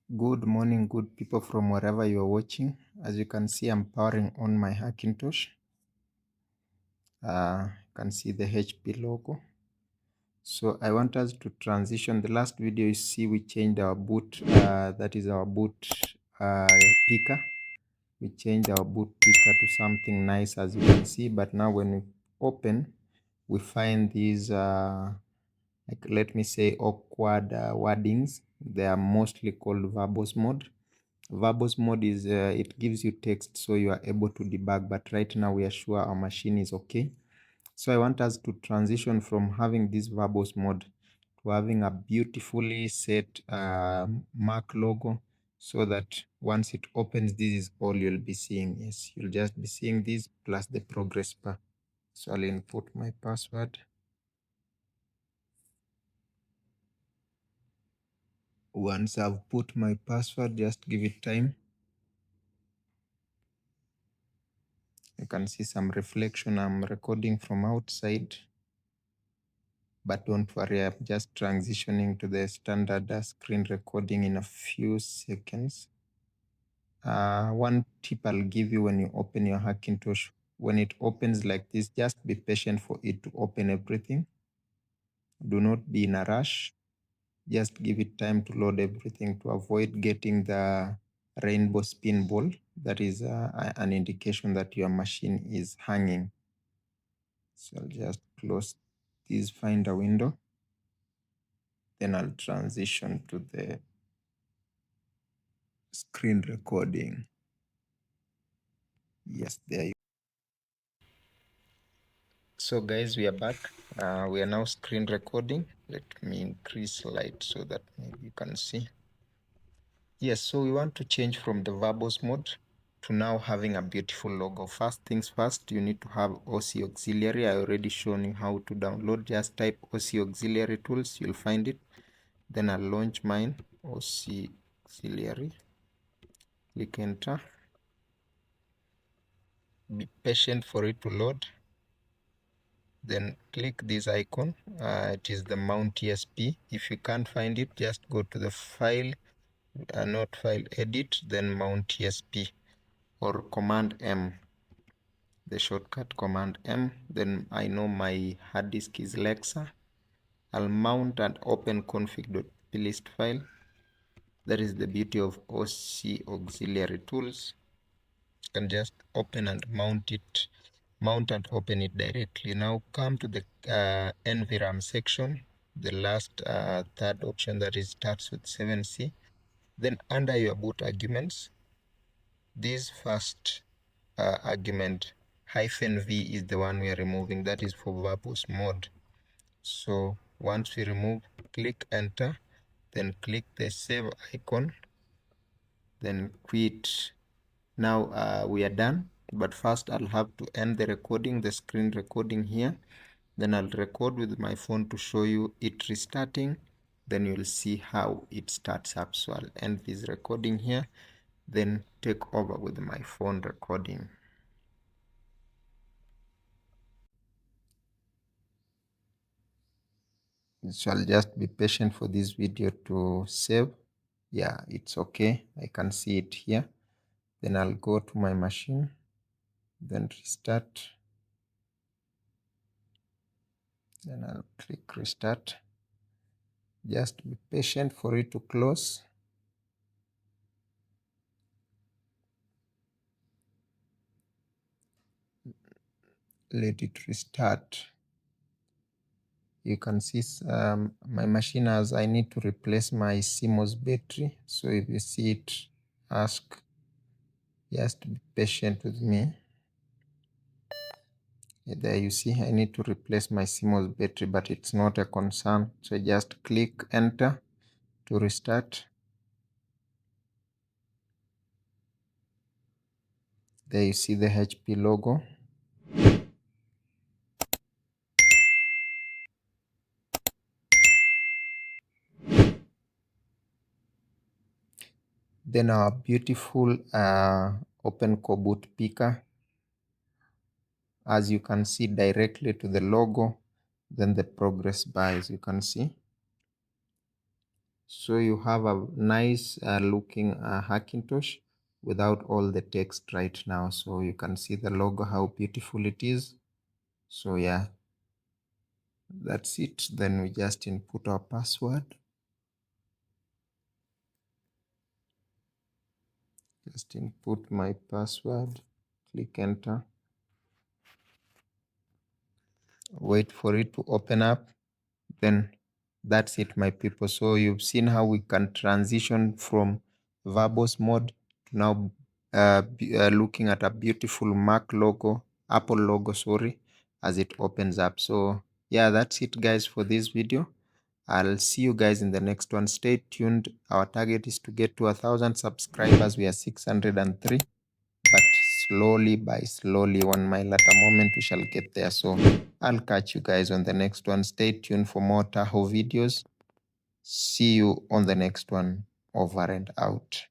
Good morning, good people from wherever you are watching. As you can see, I'm powering on my Hackintosh. You can see the HP logo. So I want us to transition. The last video you see, we changed our boot. That is our boot picker. We changed our boot picker to something nice, as you can see. But now when we open, we find these like, let me say, awkward wordings. They are mostly called verbose mode. Verbose mode is it gives you text so you are able to debug, but right now we are sure our machine is okay. So I want us to transition from having this verbose mode to having a beautifully set Mac logo, so that once it opens, this is all you'll be seeing. Yes, you'll just be seeing this plus the progress bar. So I'll input my password. Once I've put my password, just give it time. You can see some reflection. I'm recording from outside, but don't worry, I'm just transitioning to the standard screen recording in a few seconds. One tip I'll give you when you open your Hackintosh, when it opens like this, just be patient for it to open everything. Do not be in a rush. Just give it time to load everything to avoid getting the rainbow spin ball. That is an indication that your machine is hanging. So I'll just close this Finder window. Then I'll transition to the screen recording. Yes, there you go. So guys, we are back. We are now screen recording. Let me increase light so that maybe you can see. Yes, so we want to change from the verbose mode to now having a beautiful logo. First things first, you need to have OC auxiliary. I already shown you how to download. Just type OC auxiliary tools, you'll find it. Then I'll launch mine, OC auxiliary. Click enter. Be patient for it to load. Then click this icon. It is the mount ESP. If you can't find it, just go to the file, not file, edit, then mount ESP, or command M, the shortcut command M. Then I know my hard disk is Lexa. I'll mount an openconfig.plist file. That is the beauty of OC auxiliary tools. You can just open and mount it, mount and open it directly. Now come to the NVRAM section, the last third option that is starts with 7C. Then under your boot arguments, this first argument -v is the one we are removing. That is for verbose mode. So once we remove, click enter, then click the save icon, then quit. Now we are done, but first I'll have to end the recording, the screen recording here. Then I'll record with my phone to show you it restarting. Then you'll see how it starts up. So I'll end this recording here, then take over with my phone recording. So I'll just be patient for this video to save. Yeah, it's okay. I can see it here. Then I'll go to my machine, then restart. Then I'll click restart. Just be patient for it to close. Let it restart. You can see my machine, as I need to replace my CMOS battery. So if you see it, ask, just be patient with me. There you see I need to replace my CMOS battery, but it's not a concern. So just click enter to restart. There you see the HP logo. Then our beautiful OpenCore boot picker. As you can see, directly to the logo, then the progress bar, as you can see. So you have a nice looking Hackintosh without all the text right now. So you can see the logo, how beautiful it is. So yeah, that's it. Then we just input our password. Just input my password, click enter. Wait for it to open up. Then that's it, my people. So you've seen how we can transition from verbose mode to now looking at a beautiful Mac logo, Apple logo, sorry, as it opens up. So yeah, that's it, guys, for this video. I'll see you guys in the next one. Stay tuned. Our target is to get to 1,000 subscribers. We are 603. But slowly by slowly, one mile at a moment, we shall get there. So I'll catch you guys on the next one. Stay tuned for more Tahoe videos. See you on the next one. Over and out.